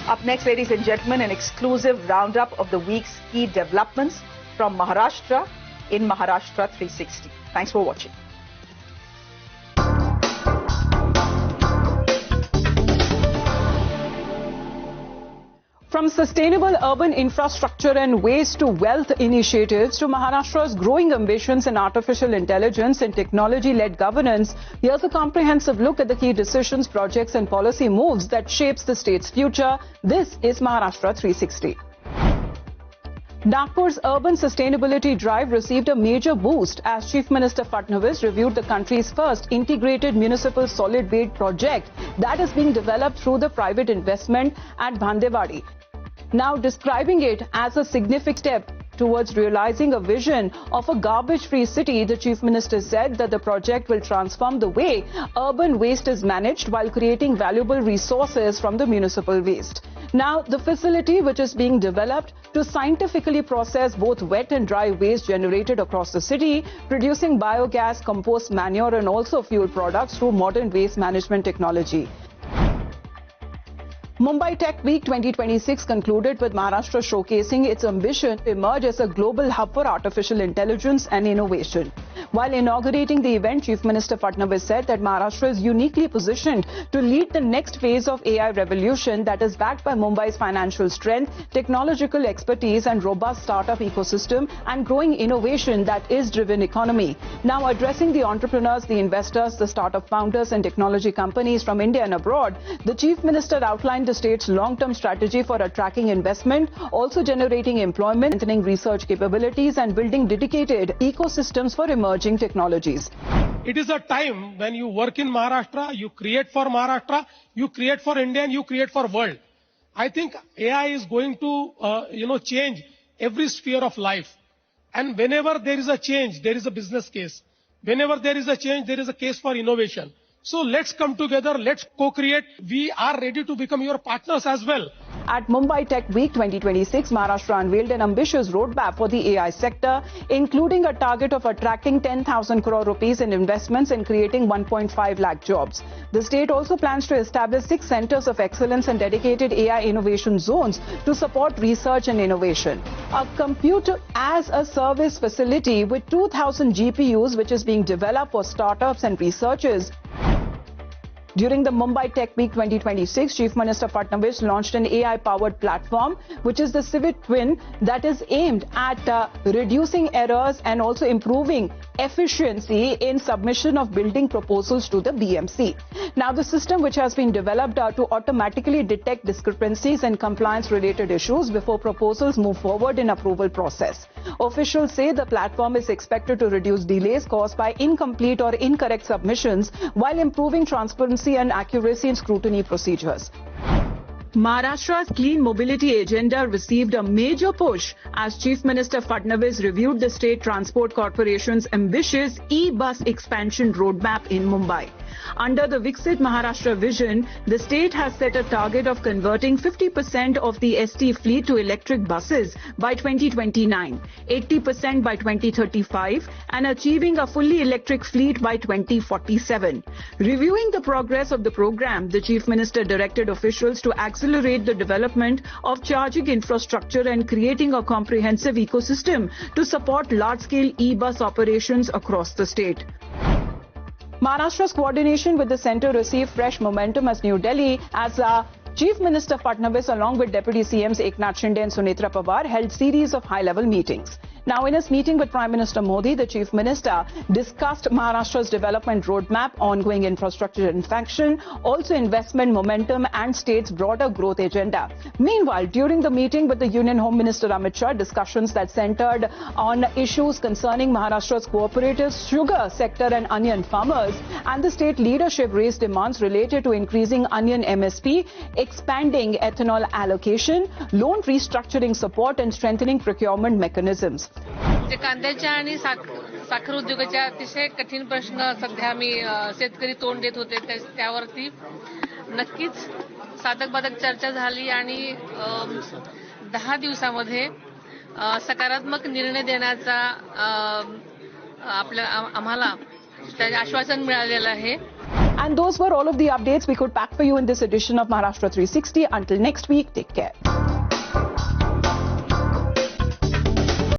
Up next, ladies and gentlemen, an exclusive roundup of the week's key developments from Maharashtra in Maharashtra 360. Thanks for watching. From sustainable urban infrastructure and waste to wealth initiatives to Maharashtra's growing ambitions in artificial intelligence and technology-led governance, here's a comprehensive look at the key decisions, projects and policy moves that shapes the state's future. This is Maharashtra 360. Nagpur's urban sustainability drive received a major boost as Chief Minister Fadnavis reviewed the country's first integrated municipal solid waste project that is being developed through the private investment at Bhandewadi. Now describing it as a significant step towards realizing a vision of a garbage-free city, the Chief Minister said that the project will transform the way urban waste is managed while creating valuable resources from the municipal waste. Now, the facility, which is being developed to scientifically process both wet and dry waste generated across the city, producing biogas, compost manure and also fuel products through modern waste management technology. Mumbai Tech Week 2026 concluded with Maharashtra showcasing its ambition to emerge as a global hub for artificial intelligence and innovation. While inaugurating the event, Chief Minister Fadnavis said that Maharashtra is uniquely positioned to lead the next phase of AI revolution that is backed by Mumbai's financial strength, technological expertise and robust startup ecosystem and growing innovation that is driven economy. Now addressing the entrepreneurs, the investors, the startup founders and technology companies from India and abroad, the Chief Minister outlined the state's long-term strategy for attracting investment, also generating employment, strengthening research capabilities and building dedicated ecosystems for emerging technologies. It is a time when you work in Maharashtra, you create for Maharashtra, you create for India and you create for world. I think AI is going to, change every sphere of life. And whenever there is a change, there is a business case. Whenever there is a change, there is a case for innovation. So let's come together, let's co-create. We are ready to become your partners as well. At Mumbai Tech Week 2026, Maharashtra unveiled an ambitious roadmap for the AI sector, including a target of attracting 10,000 crore rupees in investments and creating 1.5 lakh jobs. The state also plans to establish 6 centers of excellence and dedicated AI innovation zones to support research and innovation. A computer as a service facility with 2,000 GPUs, which is being developed for startups and researchers. During the Mumbai Tech Week 2026, Chief Minister Fadnavis launched an AI-powered platform, which is the Civic Twin, that is aimed at reducing errors and also improving efficiency in submission of building proposals to the BMC. Now, the system, which has been developed to automatically detect discrepancies and compliance-related issues before proposals move forward in approval process. Officials say the platform is expected to reduce delays caused by incomplete or incorrect submissions while improving transparency and accuracy in scrutiny procedures. Maharashtra's clean mobility agenda received a major push as Chief Minister Fadnavis reviewed the State Transport Corporation's ambitious e-bus expansion roadmap in Mumbai. Under the Viksit Maharashtra vision, the state has set a target of converting 50% of the ST fleet to electric buses by 2029, 80% by 2035 and achieving a fully electric fleet by 2047. Reviewing the progress of the program, the Chief Minister directed officials to accelerate the development of charging infrastructure and creating a comprehensive ecosystem to support large-scale e-bus operations across the state. Maharashtra's coordination with the centre received fresh momentum as New Delhi as Chief Minister Fadnavis along with Deputy CMs Eknath Shinde and Sunetra Pawar held series of high-level meetings. Now, in his meeting with Prime Minister Modi, the Chief Minister discussed Maharashtra's development roadmap, ongoing infrastructure infraction, also investment momentum and state's broader growth agenda. Meanwhile, during the meeting with the Union Home Minister Amit Shah, discussions that centered on issues concerning Maharashtra's cooperatives, sugar sector and onion farmers, and the state leadership raised demands related to increasing onion MSP, expanding ethanol allocation, loan restructuring support and strengthening procurement mechanisms. कांद्याच्या आणि साखर उद्योगाच्या अतिशय कठीण प्रश्न सध्या मी शेतकरी तोंड देत होते त्यावरती नक्कीच साधक-बाधक चर्चा झाली आणि 10 दिवसामध्ये सकारात्मक निर्णय देण्याचा आम्हाला आश्वासन मिळालेलं आहे. And those were all of the updates we could pack for you in this edition of Maharashtra 360. Until next week, take care.